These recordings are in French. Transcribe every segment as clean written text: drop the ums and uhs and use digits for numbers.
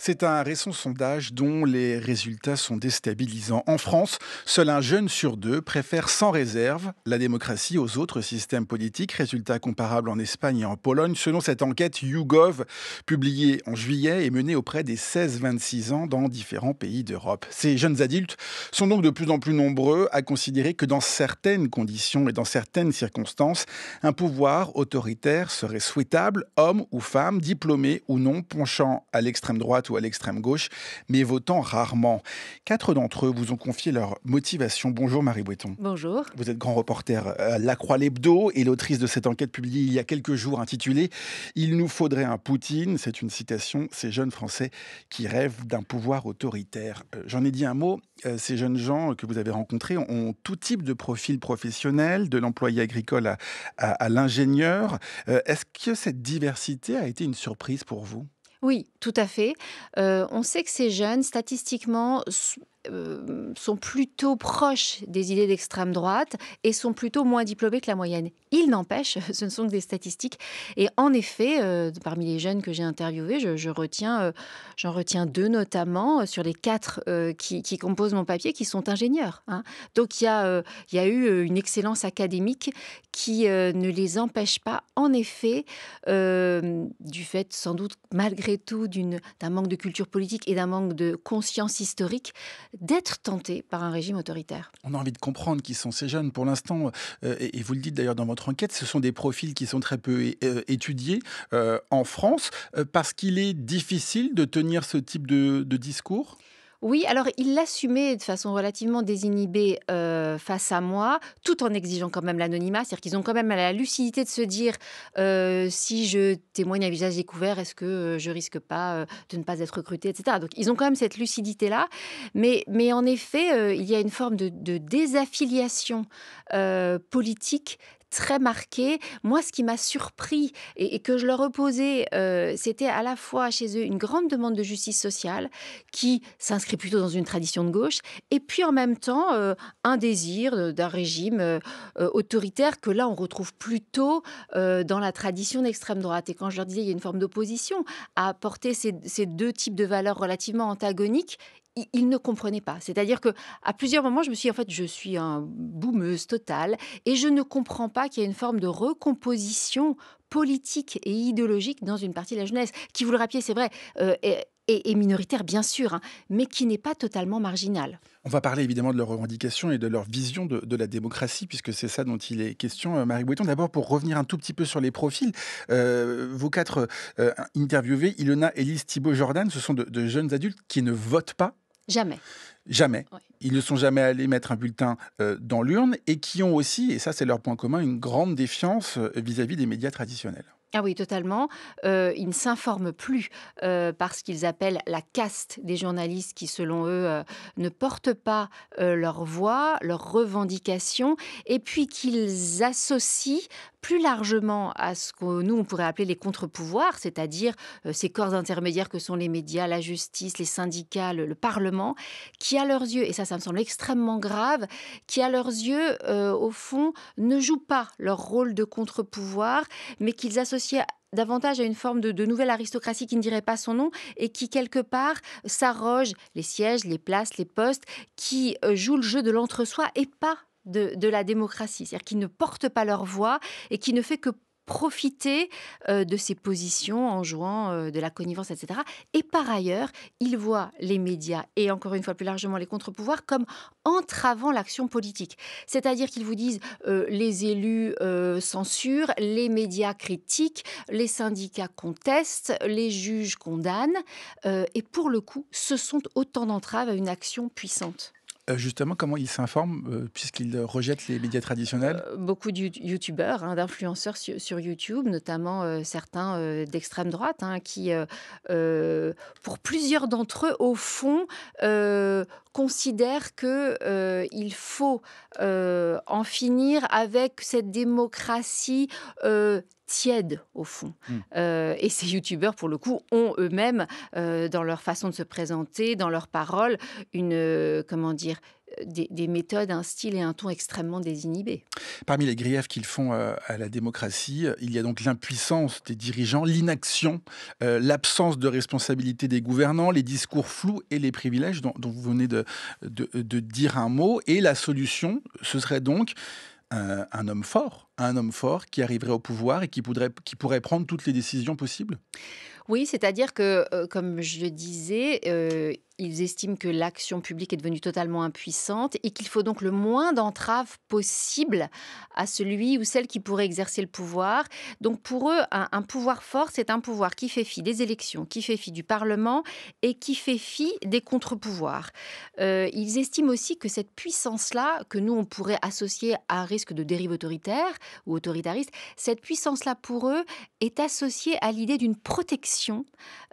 C'est un récent sondage dont les résultats sont déstabilisants. En France, seul un jeune sur deux préfère sans réserve la démocratie aux autres systèmes politiques. Résultat comparable en Espagne et en Pologne. Selon cette enquête YouGov, publiée en juillet et menée auprès des 16-26 ans dans différents pays d'Europe. Ces jeunes adultes sont donc de plus en plus nombreux à considérer que dans certaines conditions et dans certaines circonstances, un pouvoir autoritaire serait souhaitable, homme ou femme, diplômé ou non, penchant à l'extrême droite ou à l'extrême gauche, mais votant rarement. 4 d'entre eux vous ont confié leur motivation. Bonjour Marie Boueton. Bonjour. Vous êtes grand reporter à La Croix l'Hebdo et l'autrice de cette enquête publiée il y a quelques jours intitulée « Il nous faudrait un Poutine ». C'est une citation, ces jeunes Français qui rêvent d'un pouvoir autoritaire. J'en ai dit un mot, ces jeunes gens que vous avez rencontrés ont tout type de profil professionnel, de l'employé agricole à l'ingénieur. Est-ce que cette diversité a été une surprise pour vous ? Oui, tout à fait. On sait que ces jeunes, statistiquement, sont plutôt proches des idées d'extrême droite et sont plutôt moins diplômés que la moyenne. Il n'empêche, ce ne sont que des statistiques. Et en effet, parmi les jeunes que j'ai interviewés, j'en retiens 2 notamment sur les 4 qui composent mon papier, qui sont ingénieurs. Hein. Donc il y a eu une excellence académique qui ne les empêche pas, en effet, du fait sans doute malgré tout d'un manque de culture politique et d'un manque de conscience historique, d'être tentés par un régime autoritaire. On a envie de comprendre qui sont ces jeunes. Pour l'instant, et vous le dites d'ailleurs dans votre enquête, ce sont des profils qui sont très peu étudiés en France, parce qu'il est difficile de tenir ce type de discours. Oui, alors il l'assumait de façon relativement désinhibée face à moi, tout en exigeant quand même l'anonymat. C'est-à-dire qu'ils ont quand même la lucidité de se dire si je témoigne à visage découvert, est-ce que je risque pas de ne pas être recruté, etc. Donc ils ont quand même cette lucidité-là. Mais en effet, il y a une forme de désaffiliation politique très marquée. Moi, ce qui m'a surpris et que je leur opposais, c'était à la fois chez eux une grande demande de justice sociale qui s'inscrit plutôt dans une tradition de gauche et puis en même temps un désir d'un régime autoritaire que là on retrouve plutôt dans la tradition d'extrême droite. Et quand je leur disais il y a une forme d'opposition à porter ces 2 types de valeurs relativement antagoniques, ils ne comprenaient pas. C'est-à-dire que à plusieurs moments, je me suis dit, en fait, je suis un boumeuse totale et je ne comprends pas qu'il y a une forme de recomposition politique et idéologique dans une partie de la jeunesse, qui, vous le rappelez, c'est vrai, est minoritaire, bien sûr, hein, mais qui n'est pas totalement marginale. On va parler évidemment de leurs revendications et de leur vision de la démocratie, puisque c'est ça dont il est question. Marie Boueton, d'abord pour revenir un tout petit peu sur les profils, vos 4 interviewés, Ilona, Élise, Thibaut, Jordan, ce sont de jeunes adultes qui ne votent pas. Jamais. Jamais. Ouais. Ils ne sont jamais allés mettre un bulletin dans l'urne et qui ont aussi, et ça c'est leur point commun, une grande défiance vis-à-vis des médias traditionnels. Ah oui, totalement. Ils ne s'informent plus parce qu'ils appellent la caste des journalistes qui, selon eux, ne portent pas leur voix, leurs revendications, et puis qu'ils associent plus largement à ce que nous, on pourrait appeler les contre-pouvoirs, c'est-à-dire ces corps intermédiaires que sont les médias, la justice, les syndicats, le Parlement, qui, à leurs yeux, et ça me semble extrêmement grave, qui, à leurs yeux, au fond, ne jouent pas leur rôle de contre-pouvoir, mais qu'ils associent davantage à une forme de nouvelle aristocratie qui ne dirait pas son nom et qui, quelque part, s'arroge les sièges, les places, les postes, qui jouent le jeu de l'entre-soi et pas de la démocratie. C'est-à-dire qui ne portent pas leur voix et qui ne fait que profiter de ses positions en jouant de la connivence, etc. Et par ailleurs, ils voient les médias et encore une fois plus largement les contre-pouvoirs comme entravant l'action politique. C'est-à-dire qu'ils vous disent les élus censurent, les médias critiquent, les syndicats contestent, les juges condamnent. Et pour le coup, ce sont autant d'entraves à une action puissante. Justement, comment ils s'informent, puisqu'ils rejettent les médias traditionnels ? Beaucoup de youtubeurs, hein, d'influenceurs sur YouTube, notamment certains d'extrême droite, hein, qui, pour plusieurs d'entre eux, au fond, considèrent qu'il faut en finir avec cette démocratie tiède, au fond. Et ces youtubeurs, pour le coup, ont eux-mêmes, dans leur façon de se présenter, dans leurs paroles, une, comment dire, des méthodes, un style et un ton extrêmement désinhibés. Parmi les griefs qu'ils font à la démocratie, il y a donc l'impuissance des dirigeants, l'inaction, l'absence de responsabilité des gouvernants, les discours flous et les privilèges dont vous venez de dire un mot. Et la solution, ce serait donc un homme fort qui arriverait au pouvoir et qui pourrait prendre toutes les décisions possibles. Oui, c'est-à-dire que, comme je le disais, ils estiment que l'action publique est devenue totalement impuissante et qu'il faut donc le moins d'entraves possible à celui ou celle qui pourrait exercer le pouvoir. Donc pour eux, un pouvoir fort, c'est un pouvoir qui fait fi des élections, qui fait fi du Parlement et qui fait fi des contre-pouvoirs. Ils estiment aussi que cette puissance-là, que nous on pourrait associer à un risque de dérive autoritaire ou autoritariste, cette puissance-là pour eux est associée à l'idée d'une protection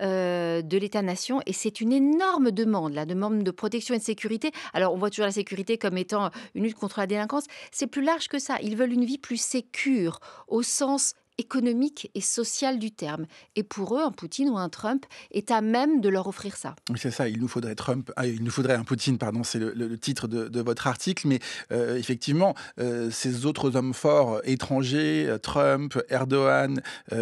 de l'État-nation et c'est une énorme demande, la demande de protection et de sécurité. Alors on voit toujours la sécurité comme étant une lutte contre la délinquance, c'est plus large que ça. Ils veulent une vie plus sécure au sens économique et social du terme. Et pour eux, un Poutine ou un Trump est à même de leur offrir ça. Oui, c'est ça, il nous faudrait un Poutine, pardon, c'est le titre de votre article, mais effectivement, ces autres hommes forts étrangers, Trump, Erdogan,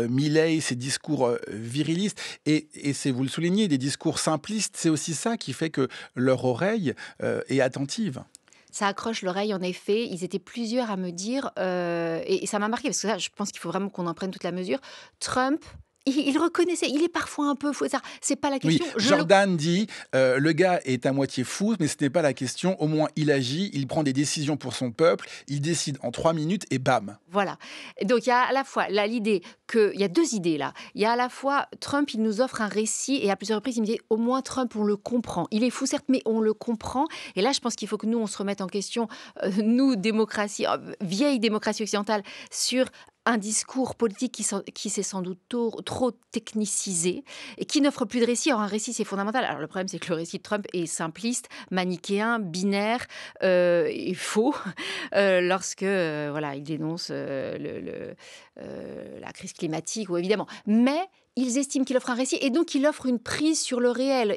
Milei, ces discours virilistes, et c'est, vous le soulignez, des discours simplistes, c'est aussi ça qui fait que leur oreille est attentive. Ça accroche l'oreille, en effet. Ils étaient plusieurs à me dire, et ça m'a marqué, parce que ça, je pense qu'il faut vraiment qu'on en prenne toute la mesure. Trump, il reconnaissait, il est parfois un peu fou. Ça, c'est pas la Oui, question. Jordan dit le gars est à moitié fou, mais ce n'est pas la question. Au moins, il agit, il prend des décisions pour son peuple, il décide en 3 minutes et bam. Voilà. Et donc il y a à la fois là l'idée que il y a 2 idées là. Il y a à la fois Trump, il nous offre un récit et à plusieurs reprises il me dit: «Au moins Trump, on le comprend. Il est fou certes, mais on le comprend» et là je pense qu'il faut que nous on se remette en question, nous démocratie, vieille démocratie occidentale, sur un discours politique qui s'est sans doute trop technicisé et qui n'offre plus de récit. Or un récit, c'est fondamental. Alors le problème, c'est que le récit de Trump est simpliste, manichéen, binaire, et faux. Lorsque voilà, il dénonce la crise climatique, ou évidemment. Mais ils estiment qu'il offre un récit et donc il offre une prise sur le réel,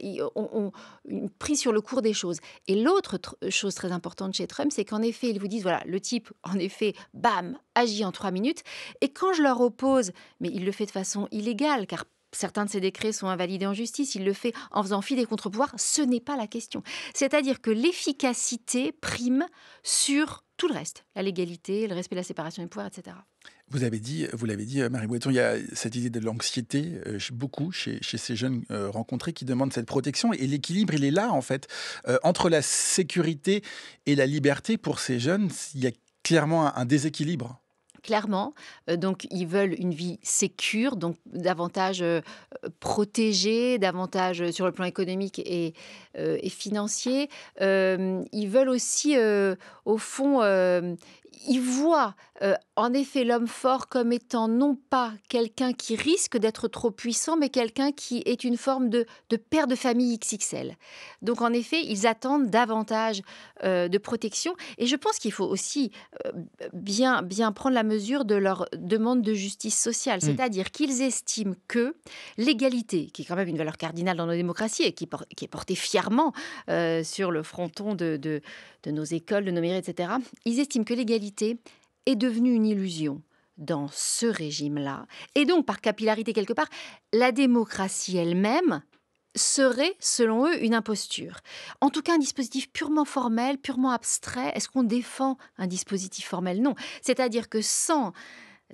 une prise sur le cours des choses. Et l'autre chose très importante chez Trump, c'est qu'en effet, ils vous disent, voilà, le type, en effet, bam, agit en 3 minutes. Et quand je leur oppose, mais il le fait de façon illégale, car certains de ces décrets sont invalidés en justice, il le fait en faisant fi des contre-pouvoirs, ce n'est pas la question. C'est-à-dire que l'efficacité prime sur tout le reste, la légalité, le respect de la séparation des pouvoirs, etc. Vous l'avez dit, Marie Boiton, il y a cette idée de l'anxiété, beaucoup chez ces jeunes rencontrés qui demandent cette protection. Et l'équilibre, il est là, en fait. Entre la sécurité et la liberté, pour ces jeunes, il y a clairement un déséquilibre. Clairement, donc ils veulent une vie sécure, donc davantage, protégée, davantage, sur le plan économique et financier. Ils veulent aussi, au fond, ils voient, en effet l'homme fort comme étant non pas quelqu'un qui risque d'être trop puissant, mais quelqu'un qui est une forme de père de famille XXL. Donc en effet, ils attendent davantage, de protection et je pense qu'il faut aussi, bien prendre la mesure de leur demande de justice sociale. Mm. C'est-à-dire qu'ils estiment que l'égalité, qui est quand même une valeur cardinale dans nos démocraties et qui est portée fièrement sur le fronton de nos écoles, de nos mairies, etc., ils estiment que l'égalité est devenue une illusion dans ce régime-là. Et donc, par capillarité quelque part, la démocratie elle-même serait, selon eux, une imposture. En tout cas, un dispositif purement formel, purement abstrait. Est-ce qu'on défend un dispositif formel? Non. C'est-à-dire que sans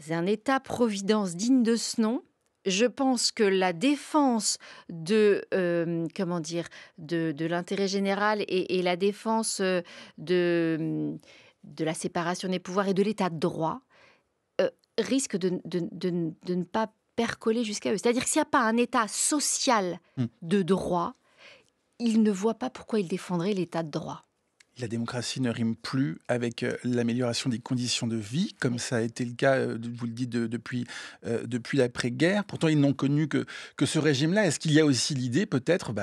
un État-providence digne de ce nom, je pense que la défense comment dire, de l'intérêt général et la défense de la séparation des pouvoirs et de l'état de droit risque de ne pas percoler jusqu'à eux. C'est-à-dire que s'il n'y a pas un état social Mm. de droit, ils ne voient pas pourquoi ils défendraient l'état de droit. La démocratie ne rime plus avec l'amélioration des conditions de vie, comme ça a été le cas, vous le dites, depuis l'après-guerre. Pourtant, ils n'ont connu que ce régime-là. Est-ce qu'il y a aussi l'idée, peut-être,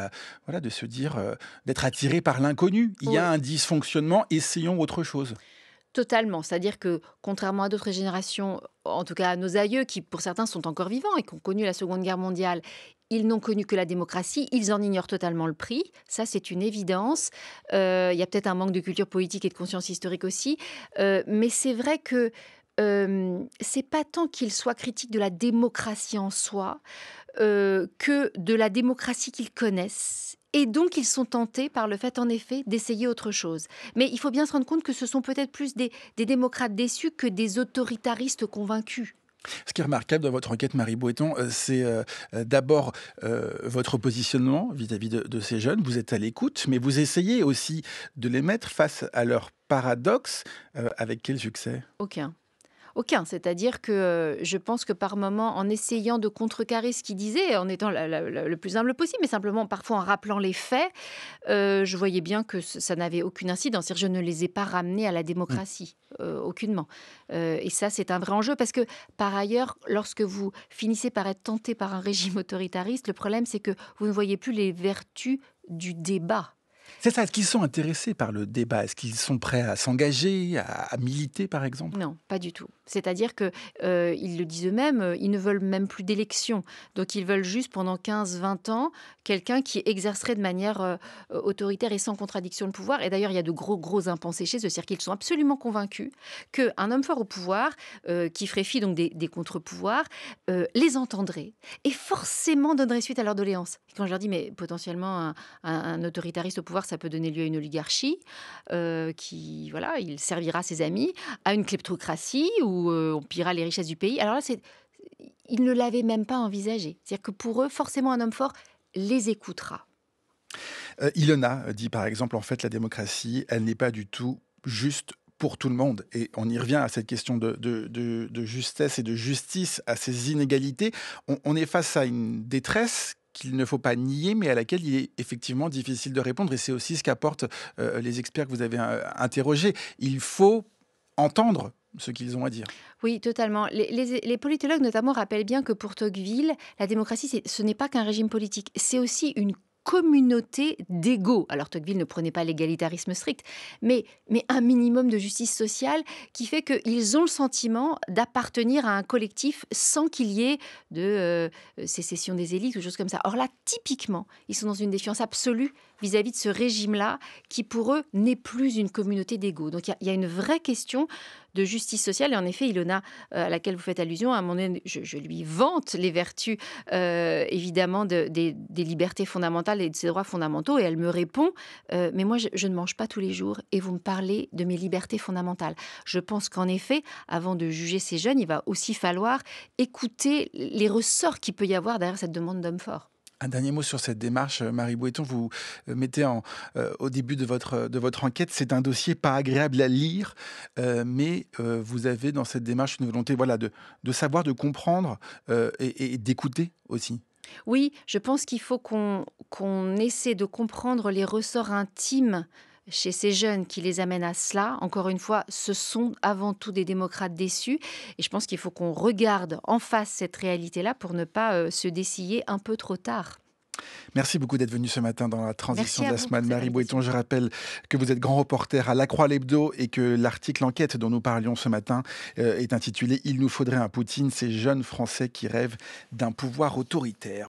voilà, de se dire, d'être attiré par l'inconnu? Il y Oui. a un dysfonctionnement, essayons autre chose. Totalement. C'est-à-dire que, contrairement à d'autres générations, en tout cas à nos aïeux, qui pour certains sont encore vivants et qui ont connu la Seconde Guerre mondiale, ils n'ont connu que la démocratie, ils en ignorent totalement le prix. Ça, c'est une évidence. Il y a peut-être un manque de culture politique et de conscience historique aussi. Mais c'est vrai que c'est pas tant qu'ils soient critiques de la démocratie en soi, que de la démocratie qu'ils connaissent. Et donc, ils sont tentés par le fait, en effet, d'essayer autre chose. Mais il faut bien se rendre compte que ce sont peut-être plus des démocrates déçus que des autoritaristes convaincus. Ce qui est remarquable dans votre enquête, Marie Boëton, c'est d'abord votre positionnement vis-à-vis de ces jeunes. Vous êtes à l'écoute, mais vous essayez aussi de les mettre face à leurs paradoxes. Avec quel succès? Aucun. Aucun. C'est-à-dire que je pense que par moment, en essayant de contrecarrer ce qu'il disait, en étant le plus humble possible, mais simplement parfois en rappelant les faits, je voyais bien que ça n'avait aucune incidence. C'est-à-dire que je ne les ai pas ramenés à la démocratie, aucunement. Et ça, c'est un vrai enjeu parce que, par ailleurs, lorsque vous finissez par être tenté par un régime autoritariste, le problème, c'est que vous ne voyez plus les vertus du débat. C'est ça, est-ce qu'ils sont intéressés par le débat? Est-ce qu'ils sont prêts à s'engager, à militer, par exemple? Non, pas du tout. C'est-à-dire que, ils le disent eux-mêmes, ils ne veulent même plus d'élection. Donc ils veulent juste pendant 15-20 ans, quelqu'un qui exercerait de manière, autoritaire et sans contradiction le pouvoir. Et d'ailleurs, il y a de gros impensés chez eux. C'est-à-dire qu'ils sont absolument convaincus qu'un homme fort au pouvoir, qui ferait fi donc des contre-pouvoirs, les entendrait et forcément donnerait suite à leurs doléances. Et quand je leur dis: «Mais potentiellement un autoritariste au pouvoir, ça peut donner lieu à une oligarchie, qui voilà, il servira ses amis, à une kleptocratie où on pillera les richesses du pays». Alors là, ils ne l'avaient même pas envisagé. C'est-à-dire que pour eux, forcément, un homme fort les écoutera. Ilona dit par exemple, en fait, la démocratie, elle n'est pas du tout juste pour tout le monde. Et on y revient à cette question de justesse et de justice, à ces inégalités. On est face à une détresse qu'il ne faut pas nier, mais à laquelle il est effectivement difficile de répondre. Et c'est aussi ce qu'apportent les experts que vous avez interrogés. Il faut entendre ce qu'ils ont à dire. Oui, totalement. Les politologues, notamment, rappellent bien que pour Tocqueville, la démocratie, ce n'est pas qu'un régime politique, c'est aussi une communauté d'égaux. Alors Tocqueville ne prenait pas l'égalitarisme strict, mais un minimum de justice sociale qui fait qu'ils ont le sentiment d'appartenir à un collectif sans qu'il y ait de sécession des élites ou choses comme ça. Or là, typiquement, ils sont dans une défiance absolue vis-à-vis de ce régime-là qui, pour eux, n'est plus une communauté d'égaux. Donc il y a une vraie question de justice sociale. Et en effet, Ilona, à laquelle vous faites allusion, à un moment donné, je lui vante les vertus, évidemment, des libertés fondamentales et de ses droits fondamentaux. Et elle me répond, mais moi, je ne mange pas tous les jours et vous me parlez de mes libertés fondamentales. Je pense qu'en effet, avant de juger ces jeunes, il va aussi falloir écouter les ressorts qu'il peut y avoir derrière cette demande d'homme fort. Un dernier mot sur cette démarche, Marie Boëton, vous mettez au début de votre enquête, c'est un dossier pas agréable à lire, mais vous avez dans cette démarche une volonté voilà, de savoir, de comprendre et d'écouter aussi. Oui, je pense qu'il faut qu'on essaie de comprendre les ressorts intimes chez ces jeunes qui les amènent à cela. Encore une fois, ce sont avant tout des démocrates déçus. Et je pense qu'il faut qu'on regarde en face cette réalité-là pour ne pas se dessiller un peu trop tard. Merci beaucoup d'être venu ce matin dans la transition Merci de à la vous semaine. pour cette Marie Boëton, invitation. je rappelle que vous êtes grand reporter à La Croix-l'Hebdo et que l'article enquête dont nous parlions ce matin est intitulé « Il nous faudrait un Poutine, ces jeunes Français qui rêvent d'un pouvoir autoritaire ».